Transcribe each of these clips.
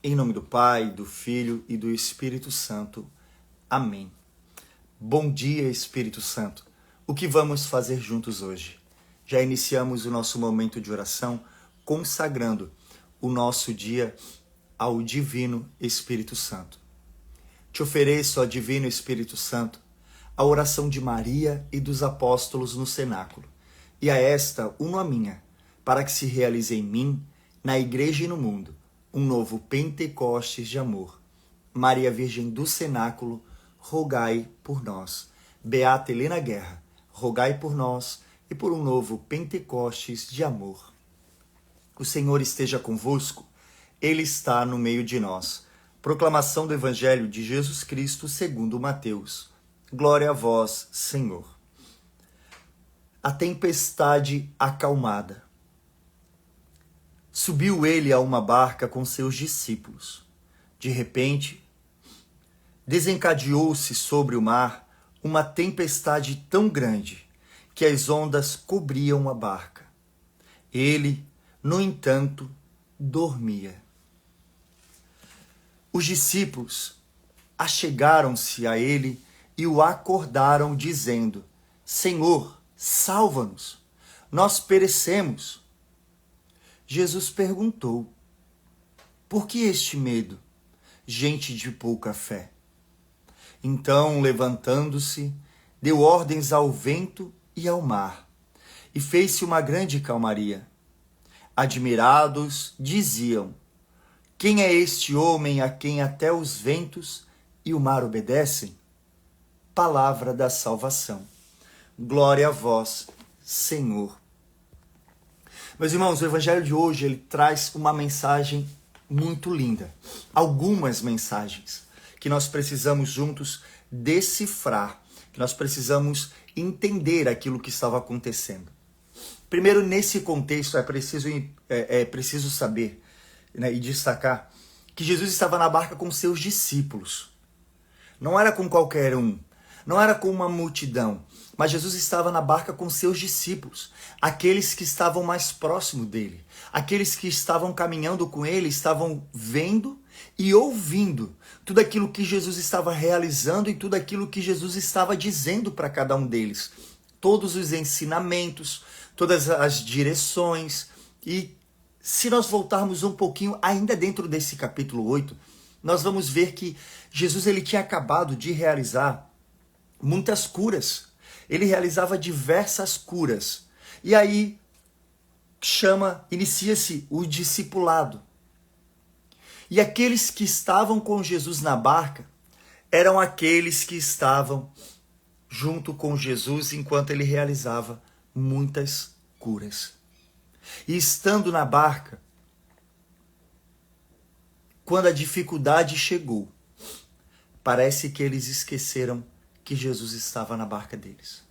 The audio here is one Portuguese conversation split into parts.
Em nome do Pai, do Filho e do Espírito Santo. Amém. Bom dia, Espírito Santo. O que vamos fazer juntos hoje? Já iniciamos o nosso momento de oração consagrando o nosso dia ao Divino Espírito Santo. Te ofereço, ó Divino Espírito Santo, a oração de Maria e dos apóstolos no cenáculo, e a esta uno a minha, para que se realize em mim, na Igreja e no mundo, um novo Pentecostes de amor. Maria Virgem do Cenáculo, rogai por nós. Beata Helena Guerra, rogai por nós e por um novo Pentecostes de amor. O Senhor esteja convosco, Ele está no meio de nós. Proclamação do Evangelho de Jesus Cristo segundo Mateus. Glória a vós, Senhor. A tempestade acalmada. Subiu ele a uma barca com seus discípulos. De repente, desencadeou-se sobre o mar uma tempestade tão grande que as ondas cobriam a barca. Ele, no entanto, dormia. Os discípulos achegaram-se a ele e o acordaram, dizendo: Senhor, salva-nos, nós perecemos. Jesus perguntou: por que este medo, gente de pouca fé? Então, levantando-se, deu ordens ao vento e ao mar, e fez-se uma grande calmaria. Admirados, diziam: quem é este homem a quem até os ventos e o mar obedecem? Palavra da salvação. Glória a vós, Senhor. Meus irmãos, o Evangelho de hoje ele traz uma mensagem muito linda. Algumas mensagens que nós precisamos juntos decifrar, que nós precisamos entender aquilo que estava acontecendo. Primeiro, nesse contexto, é preciso saber, né, e destacar que Jesus estava na barca com seus discípulos. Não era com qualquer um, não era com uma multidão, mas Jesus estava na barca com seus discípulos, aqueles que estavam mais próximos dele, aqueles que estavam caminhando com ele, estavam vendo e ouvindo tudo aquilo que Jesus estava realizando e tudo aquilo que Jesus estava dizendo para cada um deles. Todos os ensinamentos, todas as direções. E se nós voltarmos um pouquinho ainda dentro desse capítulo 8, nós vamos ver que Jesus ele tinha acabado de realizar muitas curas. Ele realizava diversas curas. E aí inicia-se o discipulado. E aqueles que estavam com Jesus na barca eram aqueles que estavam junto com Jesus enquanto ele realizava muitas curas. E estando na barca, quando a dificuldade chegou, parece que eles esqueceram que Jesus estava na barca deles.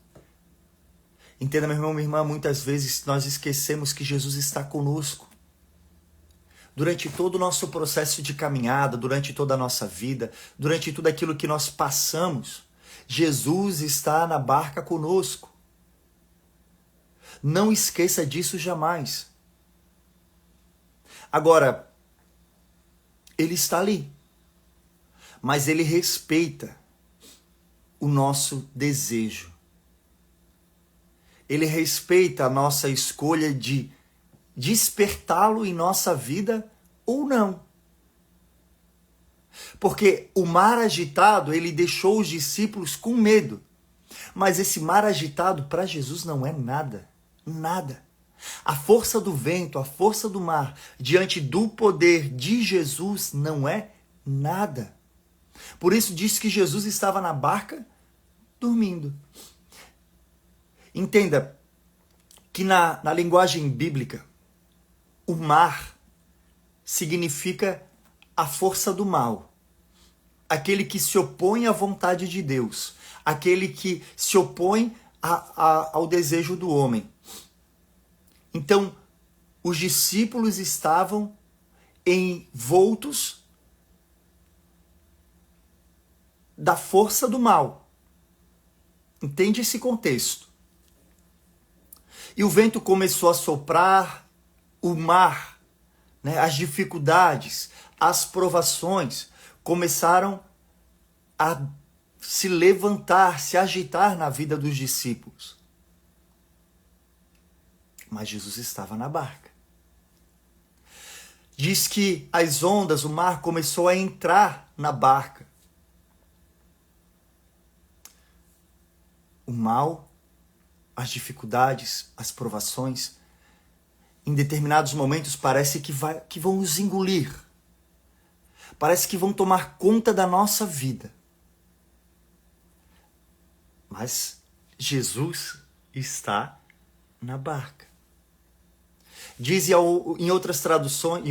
Entenda, meu irmão, minha irmã, muitas vezes nós esquecemos que Jesus está conosco. Durante todo o nosso processo de caminhada, durante toda a nossa vida, durante tudo aquilo que nós passamos, Jesus está na barca conosco. Não esqueça disso jamais. Agora, ele está ali, mas ele respeita o nosso desejo. Ele respeita a nossa escolha de despertá-lo em nossa vida ou não. Porque o mar agitado, ele deixou os discípulos com medo. Mas esse mar agitado para Jesus não é nada. Nada. A força do vento, a força do mar, diante do poder de Jesus, não é nada. Por isso diz que Jesus estava na barca dormindo. Entenda que na linguagem bíblica, o mar significa a força do mal. Aquele que se opõe à vontade de Deus. Aquele que se opõe ao desejo do homem. Então, os discípulos estavam envoltos da força do mal. Entende esse contexto? E o vento começou a soprar, o mar né? As dificuldades, as provações começaram a se levantar, se agitar na vida dos discípulos. Mas Jesus estava na barca. Diz que as ondas, o mar começou a entrar na barca. O mal, as dificuldades, as provações, em determinados momentos parece que vão nos engolir. Parece que vão tomar conta da nossa vida. Mas Jesus está na barca. Diz em outras traduções,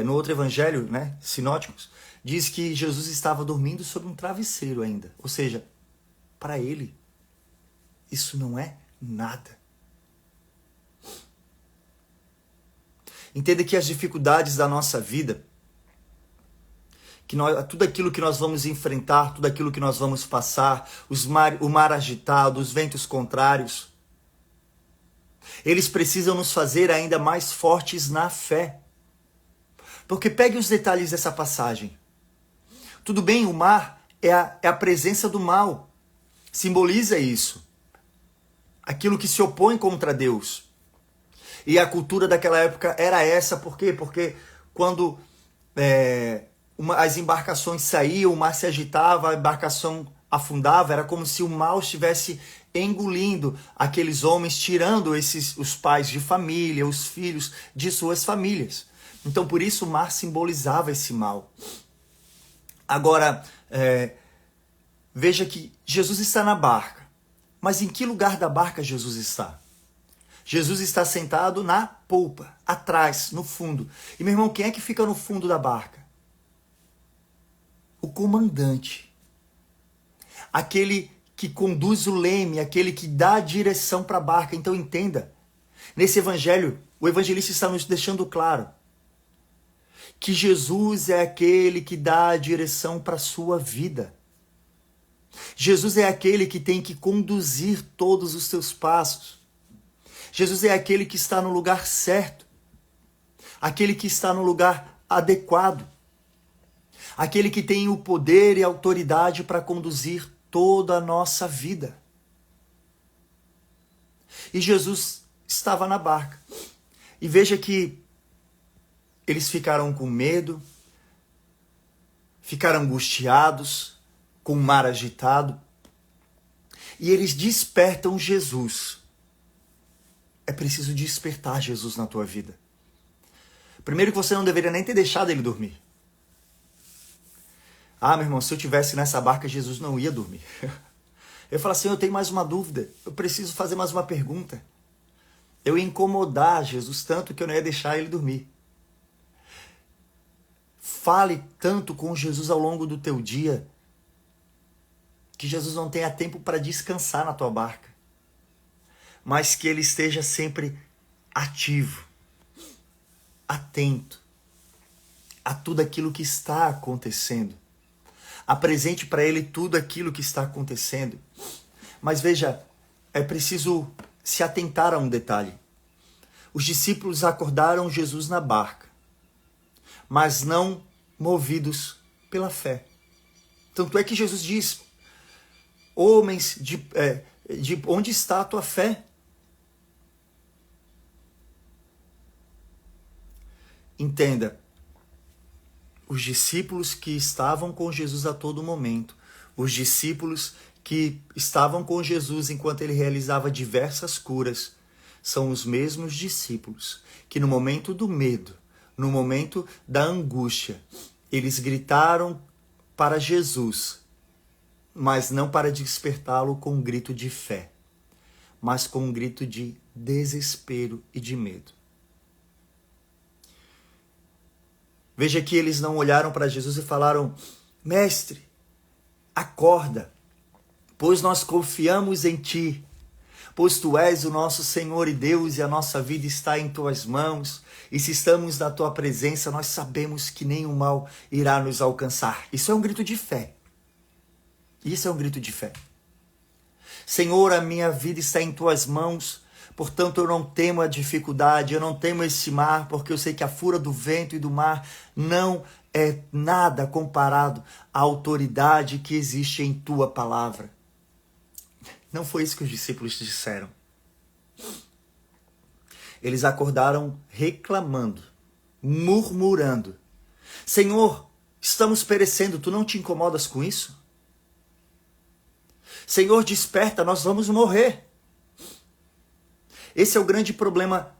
no outro evangelho, né, sinóticos, diz que Jesus estava dormindo sobre um travesseiro ainda. Ou seja, para ele, isso não é nada. Entenda que as dificuldades da nossa vida, tudo aquilo que nós vamos enfrentar, tudo aquilo que nós vamos passar, o mar agitado, os ventos contrários, eles precisam nos fazer ainda mais fortes na fé. Porque pegue os detalhes dessa passagem. Tudo bem, o mar é a presença do mal. Simboliza isso. Aquilo que se opõe contra Deus. E a cultura daquela época era essa. Por quê? Porque quando as embarcações saíam, o mar se agitava, a embarcação afundava, era como se o mal estivesse engolindo aqueles homens, tirando os pais de família, os filhos de suas famílias. Então, por isso, o mar simbolizava esse mal. Agora, veja que Jesus está na barca. Mas em que lugar da barca Jesus está? Jesus está sentado na polpa, atrás, no fundo. E, meu irmão, quem é que fica no fundo da barca? O comandante. Aquele que conduz o leme, aquele que dá a direção para a barca. Então entenda, nesse evangelho, o evangelista está nos deixando claro que Jesus é aquele que dá a direção para a sua vida. Jesus é aquele que tem que conduzir todos os seus passos. Jesus é aquele que está no lugar certo, aquele que está no lugar adequado, aquele que tem o poder e a autoridade para conduzir toda a nossa vida. E Jesus estava na barca. E veja que eles ficaram com medo, ficaram angustiados, com o mar agitado. E eles despertam Jesus. É preciso despertar Jesus na tua vida. Primeiro que você não deveria nem ter deixado ele dormir. Ah, meu irmão, se eu tivesse nessa barca, Jesus não ia dormir. Eu falo assim, eu tenho mais uma dúvida, eu preciso fazer mais uma pergunta. Eu ia incomodar Jesus tanto que eu não ia deixar ele dormir. Fale tanto com Jesus ao longo do teu dia, que Jesus não tenha tempo para descansar na tua barca, mas que ele esteja sempre ativo, atento a tudo aquilo que está acontecendo. Apresente para ele tudo aquilo que está acontecendo. Mas veja, é preciso se atentar a um detalhe. Os discípulos acordaram Jesus na barca, mas não movidos pela fé. Tanto é que Jesus diz, homens, de onde está a tua fé? Entenda, os discípulos que estavam com Jesus a todo momento, os discípulos que estavam com Jesus enquanto ele realizava diversas curas, são os mesmos discípulos que no momento do medo, no momento da angústia, eles gritaram para Jesus, mas não para despertá-lo com um grito de fé, mas com um grito de desespero e de medo. Veja que eles não olharam para Jesus e falaram, mestre, acorda, pois nós confiamos em ti, pois tu és o nosso Senhor e Deus e a nossa vida está em tuas mãos, e se estamos na tua presença, nós sabemos que nenhum mal irá nos alcançar. Isso é um grito de fé. Isso é um grito de fé. Senhor, a minha vida está em tuas mãos, Portanto, eu não temo a dificuldade, eu não temo esse mar, porque eu sei que a fúria do vento e do mar não é nada comparado à autoridade que existe em tua palavra. Não foi isso que os discípulos disseram. Eles acordaram reclamando, murmurando. Senhor, estamos perecendo, tu não te incomodas com isso? Senhor, desperta, nós vamos morrer. Esse é o grande problema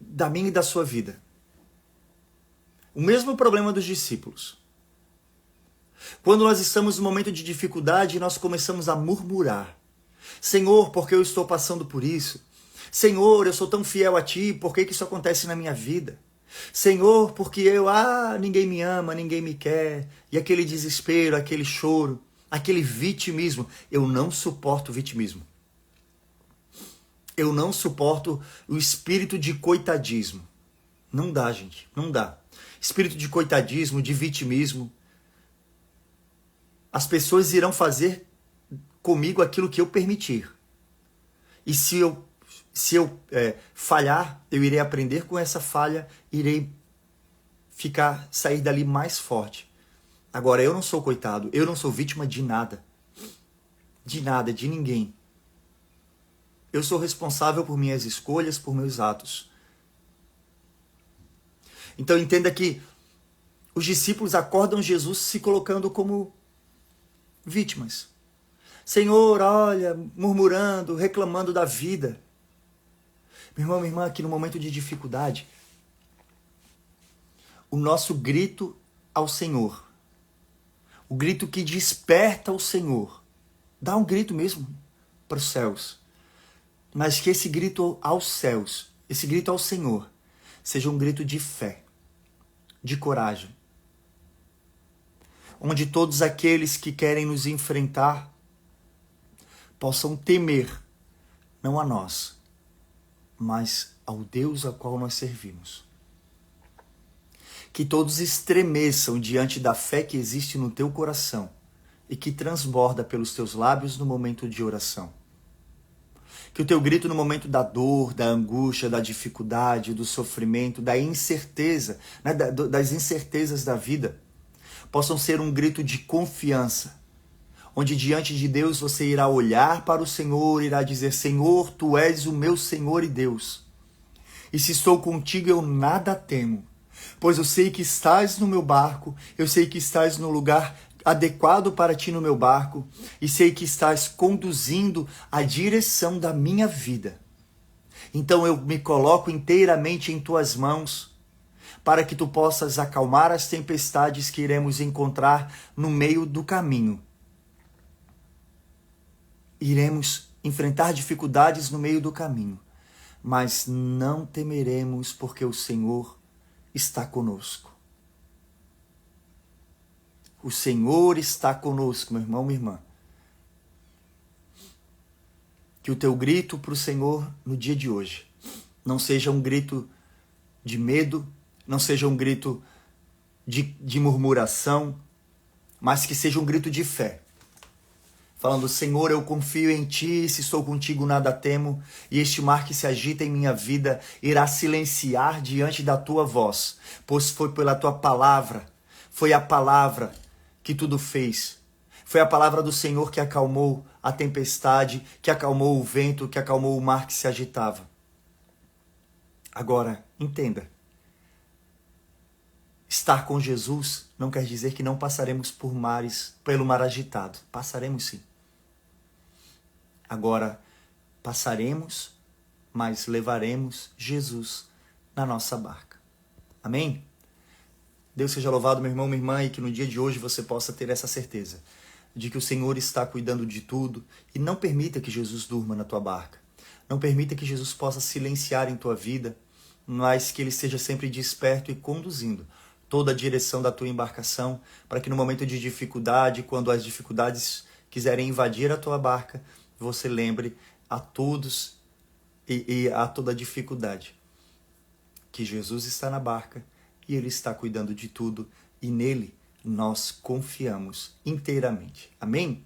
da minha e da sua vida. O mesmo problema dos discípulos. Quando nós estamos num momento de dificuldade, nós começamos a murmurar. Senhor, por que eu estou passando por isso? Senhor, eu sou tão fiel a Ti, por que isso acontece na minha vida? Senhor, porque ninguém me ama, ninguém me quer. E aquele desespero, aquele choro, aquele vitimismo. Eu não suporto o vitimismo. Eu não suporto o espírito de coitadismo. Não dá, gente, não dá. Espírito de coitadismo, de vitimismo. As pessoas irão fazer comigo aquilo que eu permitir. E se eu falhar, eu irei aprender com essa falha, irei sair dali mais forte. Agora, eu não sou coitado, eu não sou vítima de nada. De nada, de ninguém. Eu sou responsável por minhas escolhas, por meus atos. Então entenda que os discípulos acordam Jesus se colocando como vítimas. Senhor, olha, murmurando, reclamando da vida. Meu irmão, minha irmã, aqui no momento de dificuldade, o nosso grito ao Senhor, o grito que desperta o Senhor, dá um grito mesmo para os céus, mas que esse grito aos céus, esse grito ao Senhor, seja um grito de fé, de coragem, onde todos aqueles que querem nos enfrentar possam temer, não a nós, mas ao Deus a qual nós servimos. Que todos estremeçam diante da fé que existe no teu coração e que transborda pelos teus lábios no momento de oração. Que o teu grito no momento da dor, da angústia, da dificuldade, do sofrimento, da incerteza, né, das incertezas da vida, possam ser um grito de confiança, onde diante de Deus você irá olhar para o Senhor e irá dizer: Senhor, Tu és o meu Senhor e Deus. E se estou contigo, eu nada temo, pois eu sei que estás no meu barco, eu sei que estás no lugar adequado para Ti no meu barco, e sei que estás conduzindo a direção da minha vida. Então eu me coloco inteiramente em Tuas mãos, para que Tu possas acalmar as tempestades que iremos encontrar no meio do caminho. Iremos enfrentar dificuldades no meio do caminho, mas não temeremos, porque o Senhor está conosco. O Senhor está conosco, meu irmão, minha irmã. Que o teu grito para o Senhor no dia de hoje não seja um grito de medo, não seja um grito de murmuração, mas que seja um grito de fé. Falando: Senhor, eu confio em Ti, se estou contigo nada temo, e este mar que se agita em minha vida irá silenciar diante da Tua voz, pois foi pela Tua palavra, foi a palavra que tudo fez. Foi a palavra do Senhor que acalmou a tempestade, que acalmou o vento, que acalmou o mar que se agitava. Agora, entenda. Estar com Jesus não quer dizer que não passaremos pelo mar agitado. Passaremos sim. Agora, passaremos, mas levaremos Jesus na nossa barca. Amém? Deus seja louvado, meu irmão, minha irmã, e que no dia de hoje você possa ter essa certeza de que o Senhor está cuidando de tudo, e não permita que Jesus durma na tua barca. Não permita que Jesus possa silenciar em tua vida, mas que Ele esteja sempre desperto e conduzindo toda a direção da tua embarcação, para que no momento de dificuldade, quando as dificuldades quiserem invadir a tua barca, você lembre a todos e a toda dificuldade que Jesus está na barca e Ele está cuidando de tudo, e nele nós confiamos inteiramente. Amém?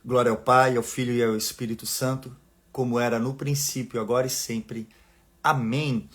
Glória ao Pai, ao Filho e ao Espírito Santo, como era no princípio, agora e sempre. Amém.